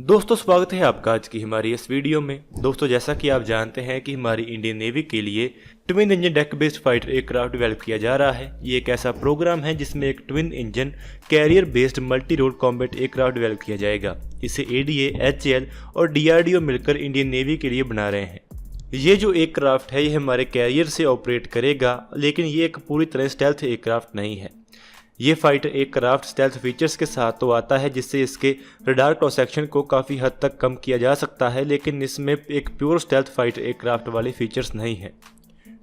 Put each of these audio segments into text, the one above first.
दोस्तों स्वागत है आपका आज की हमारी इस वीडियो में। दोस्तों जैसा कि आप जानते हैं कि हमारी इंडियन नेवी के लिए twin engine deck based fighter aircraft develop किया जा रहा है। ये एक ऐसा प्रोग्राम है जिसमें एक twin engine carrier based multi role combat aircraft develop किया जाएगा। इसे एडीए, एचएएल और डीआरडीओ मिलकर इंडियन नेवी के लिए बना रहे हैं। ये जो एयरक्राफ्ट है ये हमारे कैरियर से ऑपरेट करेगा, लेकिन ये एक पूरी तरह स्टेल्थ एयरक्राफ्ट नहीं है। ये फाइटर एयरक्राफ्ट स्टेल्थ फीचर्स के साथ तो आता है जिससे इसके रडार क्रॉस सेक्शन को काफ़ी हद तक कम किया जा सकता है, लेकिन इसमें एक प्योर स्टेल्थ फाइटर एयरक्राफ्ट वाले फीचर्स नहीं है।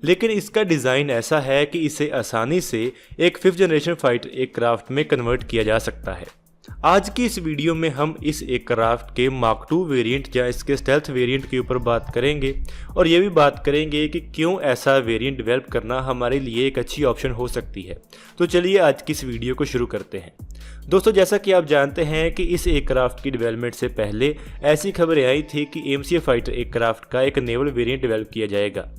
लेकिन इसका डिज़ाइन ऐसा है कि इसे आसानी से एक 5th जनरेशन फाइटर एयरक्राफ्ट में कन्वर्ट किया जा सकता है। आज की इस वीडियो में हम इस एयरक्राफ्ट के मार्क 2 वेरिएंट या इसके स्टेल्थ वेरिएंट के ऊपर बात करेंगे और ये भी बात करेंगे कि क्यों ऐसा वेरिएंट डेवलप करना हमारे लिए एक अच्छी ऑप्शन हो सकती है। तो चलिए आज की इस वीडियो को शुरू करते हैं। दोस्तों जैसा कि आप जानते हैं कि इस एयरक्राफ्ट की डेवलपमेंट से पहले ऐसी खबरें आई थी कि एमसीए फाइटर एयरक्राफ्ट का एक नेवल वेरिएंट डेवलप किया जाएगा।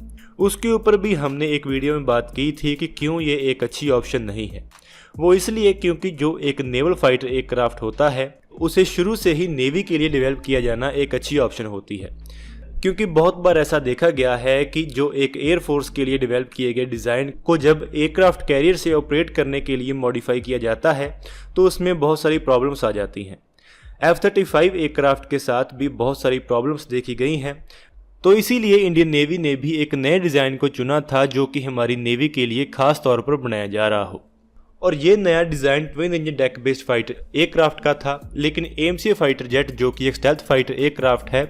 उसके ऊपर भी हमने एक वीडियो में बात की थी कि क्यों ये एक अच्छी ऑप्शन नहीं है। वो इसलिए क्योंकि जो एक नेवल फाइटर एयरक्राफ्ट होता है उसे शुरू से ही नेवी के लिए डेवलप किया जाना एक अच्छी ऑप्शन होती है, क्योंकि बहुत बार ऐसा देखा गया है कि जो एक एयरफोर्स के लिए डेवलप किए गए डिज़ाइन को जब एयरक्राफ्ट कैरियर से ऑपरेट करने के लिए मॉडिफाई किया जाता है तो उसमें बहुत सारी प्रॉब्लम्स आ जाती हैं। F-35 एयरक्राफ्ट के साथ भी बहुत सारी प्रॉब्लम्स देखी गई हैं, तो इसीलिए इंडियन नेवी ने भी एक नए डिज़ाइन को चुना था जो कि हमारी नेवी के लिए खास तौर पर बनाया जा रहा हो। और ये नया design twin engine deck based fighter aircraft का था, लेकिन एमसीए फाइटर जेट जो कि एक स्टेल्थ फाइटर एयरक्राफ्ट है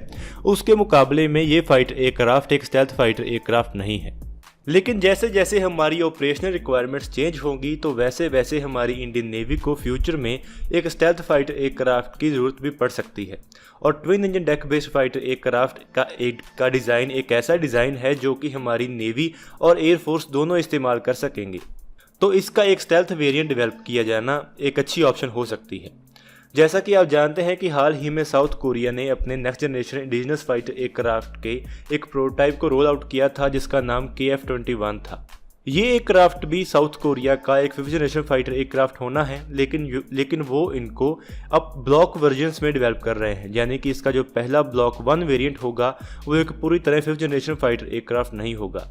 उसके मुकाबले में ये फाइटर एयरक्राफ्ट एक स्टेल्थ फाइटर एयरक्राफ्ट नहीं है। लेकिन जैसे जैसे हमारी ऑपरेशनल रिक्वायरमेंट्स चेंज होंगी तो वैसे वैसे हमारी इंडियन नेवी को फ्यूचर में एक स्टेल्थ फाइटर एयरक्राफ्ट की ज़रूरत भी पड़ सकती है। और twin engine deck based fighter aircraft का डिज़ाइन एक ऐसा डिज़ाइन है जो कि हमारी नेवी और एयरफोर्स दोनों इस्तेमाल कर सकेंगे। तो इसका एक स्टेल्थ वेरिएंट डेवलप किया जाना एक अच्छी ऑप्शन हो सकती है। जैसा कि आप जानते हैं कि हाल ही में साउथ कोरिया ने अपने next generation indigenous fighter aircraft के एक प्रोटोटाइप को रोल आउट किया था जिसका नाम KF-21 था। ये एयरक्राफ्ट भी साउथ कोरिया का एक 5th जनरेशन फाइटर एयरक्राफ्ट होना है, लेकिन वो इनको अब ब्लॉक वर्जन्स में डेवलप कर रहे हैं, यानी कि इसका जो पहला ब्लॉक 1 वेरिएंट होगा वो एक पूरी तरह 5th जनरेशन फाइटर एयरक्राफ्ट नहीं होगा।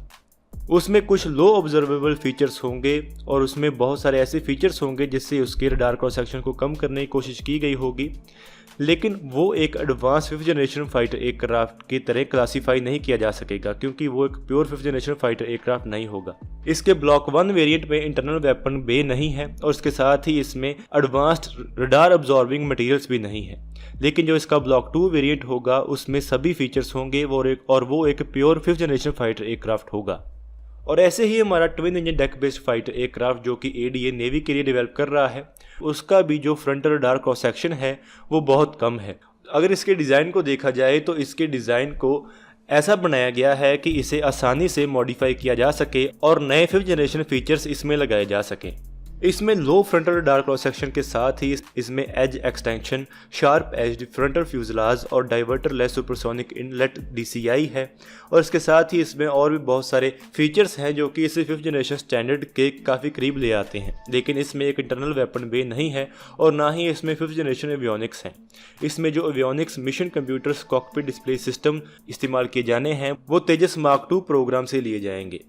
उसमें कुछ लो ऑब्जर्वेबल फीचर्स होंगे और उसमें बहुत सारे ऐसे फीचर्स होंगे जिससे उसके रडार क्रॉस सेक्शन को कम करने की कोशिश की गई होगी, लेकिन वो एक advance 5th generation fighter aircraft की तरह क्लासीफाई नहीं किया जा सकेगा क्योंकि वो एक pure 5th generation fighter aircraft नहीं होगा। इसके ब्लॉक 1 वेरिएंट में इंटरनल वेपन बे नहीं है और इसके साथ ही इसमें एडवांस्ड रडार अब्जॉर्बिंग मटेरियल्स भी नहीं है। लेकिन जो इसका ब्लॉक 2 वेरिएंट होगा उसमें सभी फीचर्स होंगे और वो एक pure 5th generation fighter aircraft होगा। और ऐसे ही हमारा twin engine deck based fighter aircraft जो कि एडीए नेवी के लिए डेवलप कर रहा है उसका भी जो फ्रंटल रडार क्रॉस सेक्शन है वो बहुत कम है। अगर इसके डिज़ाइन को देखा जाए तो इसके डिज़ाइन को ऐसा बनाया गया है कि इसे आसानी से मॉडिफाई किया जा सके और नए 5th जनरेशन फीचर्स इसमें लगाए जा सकें। इसमें low frontal radar cross section के साथ ही इसमें edge extension, sharp edged frontal fuselage और diverterless supersonic inlet DCI है। और इसके साथ ही इसमें और भी बहुत सारे फीचर्स हैं जो कि इसे 5th जनरेशन स्टैंडर्ड के काफ़ी करीब ले आते हैं, लेकिन इसमें एक इंटरनल वेपन बे नहीं है और ना ही इसमें 5th जनरेशन एवियोनिक्स हैं। इसमें जो avionics mission computers cockpit display system इस्तेमाल किए जाने हैं वो तेजस मार्क 2 प्रोग्राम से लिए जाएंगे।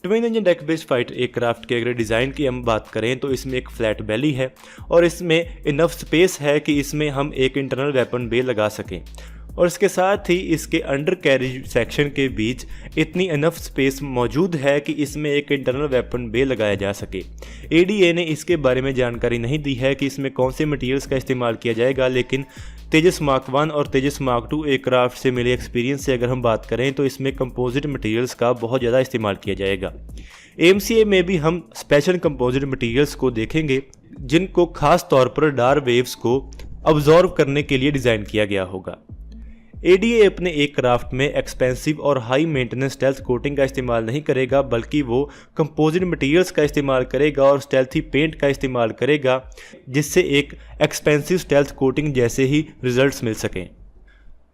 Twin engine deck based fighter aircraft के अगर डिज़ाइन की हम बात करें तो इसमें एक फ्लैट बेली है और इसमें इनफ स्पेस है कि इसमें हम एक इंटरनल वेपन बे लगा सकें और इसके साथ ही इसके अंडर कैरेज सेक्शन के बीच इतनी इनफ स्पेस मौजूद है कि इसमें एक इंटरनल वेपन बे लगाया जा सके। एडीए ने इसके बारे में जानकारी नहीं दी है कि इसमें कौन से मटेरियल्स का इस्तेमाल किया जाएगा, लेकिन तेजस मार्क 1 और तेजस मार्क 2 एयरक्राफ्ट से मिले एक्सपीरियंस से अगर हम बात करें तो इसमें कंपोजिट मटेरियल्स का बहुत ज़्यादा इस्तेमाल किया जाएगा। एमसीए में भी हम स्पेशल कंपोजिट मटेरियल्स को देखेंगे जिनको खास तौर पर रडार वेव्स को अब्जॉर्व करने के लिए डिज़ाइन किया गया होगा। एडीए अपने एयरक्राफ्ट में एक्सपेंसिव और हाई मेंटेनेंस स्टेल्थ कोटिंग का इस्तेमाल नहीं करेगा, बल्कि वो कंपोजिट मटेरियल्स का इस्तेमाल करेगा और स्टेल्थी पेंट का इस्तेमाल करेगा जिससे एक एक्सपेंसिव स्टेल्थ कोटिंग जैसे ही रिजल्ट्स मिल सकें।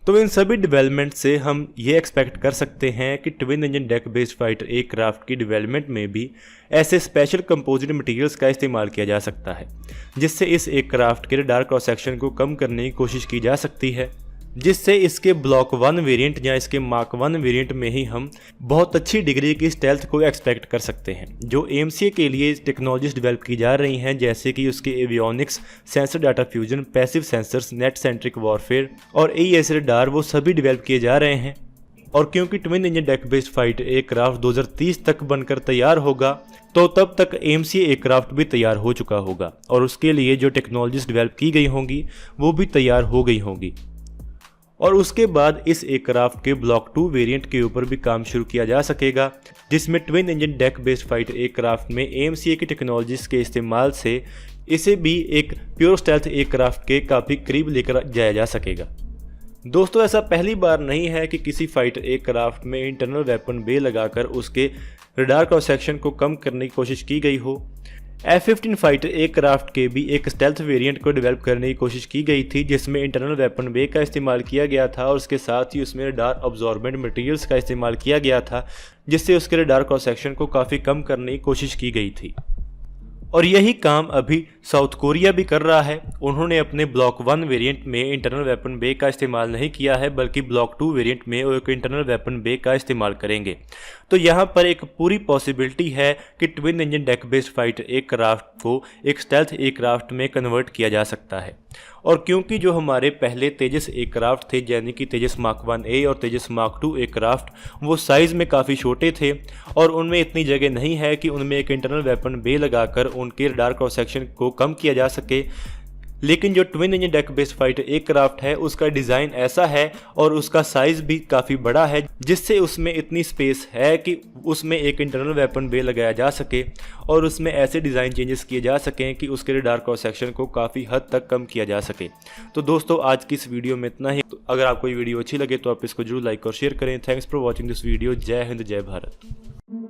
तो इन सभी डेवलपमेंट से हम ये एक्सपेक्ट कर सकते हैं कि twin engine deck based fighter aircraft की डेवलपमेंट में भी ऐसे स्पेशल कंपोजिट मटेरियल्स का इस्तेमाल किया जा सकता है, जिससे इस एयरक्राफ्ट के रडार क्रॉस सेक्शन को कम करने की कोशिश की जा सकती है, जिससे इसके ब्लॉक 1 वेरिएंट या इसके मार्क 1 वेरिएंट में ही हम बहुत अच्छी डिग्री की स्टेल्थ को एक्सपेक्ट कर सकते हैं। जो AMCA के लिए टेक्नोलॉजीज डेवलप की जा रही हैं, जैसे कि उसके avionics, sensor data fusion, passive sensors, net centric warfare और AES रडार, वो सभी डेवलप किए जा रहे हैं। और क्योंकि twin engine deck based fighter aircraft 2030 तक बनकर तैयार होगा, तो तब तक AMCA एयरक्राफ्ट भी तैयार हो चुका होगा और उसके लिए जो टेक्नोलॉजीज डेवलप की गई होंगी वो भी तैयार हो गई होंगी। और उसके बाद इस एयरक्राफ्ट के ब्लॉक 2 वेरिएंट के ऊपर भी काम शुरू किया जा सकेगा, जिसमें twin engine deck based fighter aircraft में AMCA की टेक्नोलॉजीज के इस्तेमाल से इसे भी एक प्योर स्टेल्थ एयरक्राफ्ट के काफ़ी करीब लेकर जाया जा सकेगा। दोस्तों, ऐसा पहली बार नहीं है कि किसी फाइटर एयरक्राफ्ट में इंटरनल वेपन बे लगाकर उसके रडार क्रॉस सेक्शन को कम करने की कोशिश की गई हो। F-15 फाइटर एयरक्राफ्ट के भी एक स्टेल्थ वेरिएंट को डेवलप करने की कोशिश की गई थी, जिसमें इंटरनल वेपन बे का इस्तेमाल किया गया था और उसके साथ ही उसमें रडार अब्जॉर्बेंट मटेरियल्स का इस्तेमाल किया गया था, जिससे उसके रडार क्रॉस सेक्शन को काफ़ी कम करने की कोशिश की गई थी। और यही काम अभी साउथ कोरिया भी कर रहा है। उन्होंने अपने ब्लॉक 1 वेरिएंट में इंटरनल वेपन बे का इस्तेमाल नहीं किया है, बल्कि ब्लॉक 2 वेरिएंट में वो एक इंटरनल वेपन बे का इस्तेमाल करेंगे। तो यहाँ पर एक पूरी पॉसिबिलिटी है कि twin engine deck based fighter aircraft को एक स्टेल्थ एयरक्राफ्ट में कन्वर्ट किया जा सकता है। और क्योंकि जो हमारे पहले तेजस एयरक्राफ्ट थे, यानी कि तेजस मार्क 1A और तेजस मार्क 2 एयरक्राफ्ट, वो साइज़ में काफ़ी छोटे थे और उनमें इतनी जगह नहीं है कि उनमें एक इंटरनल वेपन बे लगाकर उनके रडार क्रॉस सेक्शन को कम किया जा सके। लेकिन जो twin engine deck based fighter aircraft है, उसका डिज़ाइन ऐसा है और उसका साइज़ भी काफ़ी बड़ा है, जिससे उसमें इतनी स्पेस है कि उसमें एक इंटरनल वेपन बे लगाया जा सके और उसमें ऐसे डिज़ाइन चेंजेस किए जा सकें कि उसके रडार क्रॉस सेक्शन को काफ़ी हद तक कम किया जा सके। तो दोस्तों, आज की इस वीडियो में इतना ही। तो अगर आपको ये वीडियो अच्छी लगे तो आप इसको जरूर लाइक और शेयर करें। Thanks for watching this video. जय हिंद, जय भारत।